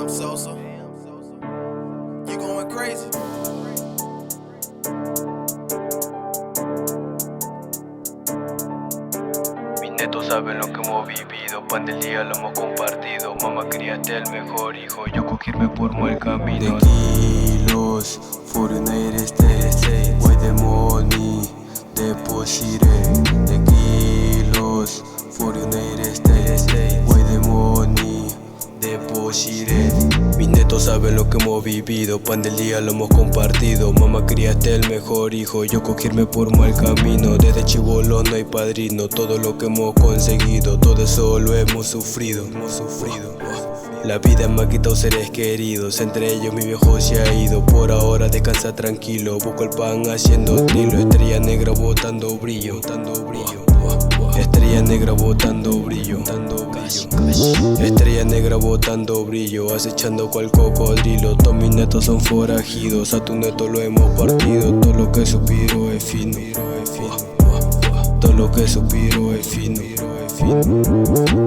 Sosa. You going crazy. Mis netos saben lo que hemos vivido, pan del día lo hemos compartido. Mamá, criaste el mejor hijo, yo cogirme por mal camino. The kilos for United States, why the money deposited. The kilos for United States, why the money deposited. Mis netos saben lo que hemos vivido, pan del día lo hemos compartido. Mamá, criaste el mejor hijo, yo cogirme por mal camino. Desde chibolo no hay padrino, todo lo que hemos conseguido, todo eso lo hemos sufrido. La vida me ha quitado seres queridos, entre ellos mi viejo se ha ido. Por ahora descansa tranquilo, busco el pan haciendo trilo. Estrella negra botando brillo, estrella negra botando brillo, estrella negra botando brillo, acechando cual cocodrilo. Todos mis netos son forajidos, a tu neto lo hemos partido. Todo lo que suspiro es fino, todo lo que suspiro es fino.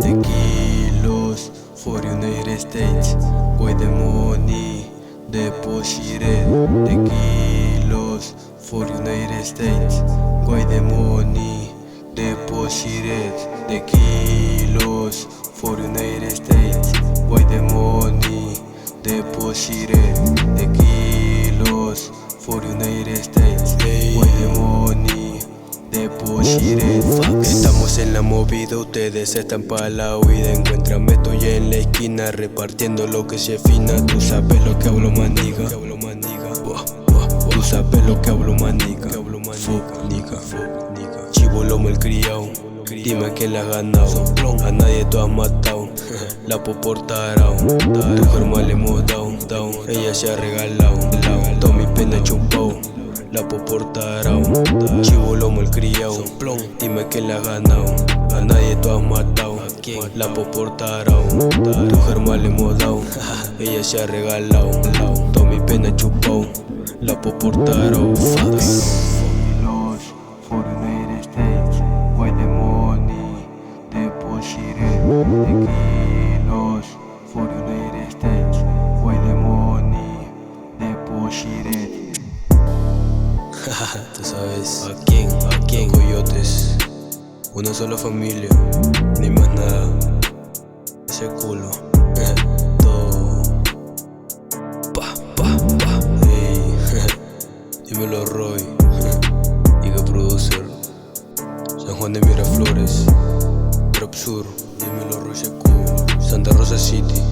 The kilos for United States, why the money deposited. The kilos for United States, why the money deposited. The kilos for United States, why the money deposited. The kilos for United States, why the money deposited. Estamos en la movida, ustedes están pa' la huida. Encuéntrame, estoy en la esquina repartiendo lo que se fina. Tú sabes lo que hablo, maniga. Tú sabes lo que hablo, maniga. Fuck, nigga. Chivo lomo el criao, dime quién la has ganado. A nadie tú has matado, la poportarao. Tu germán le hemos dado, ella se ha regalado. Toda mi pena chupao, la poportarao. Chivo lomo el criao, dime quién la has ganado. A nadie tú has matado, la poportarao. Tu germán le hemos dado, ella se ha regalado. Toda mi pena chupao, la poportarao. For United States, why the money deposited. The kilos for United States, why the money deposited. Tú sabes, ¿a quién? Coyotes, una sola familia, ni más nada. Ese culo, todo. Ey, dímelo Roy, Giga Producer, San Juan de Miraflores, Trap Sur, dímelo Roy Secu, Santa Rosa City,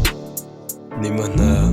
ni más nada.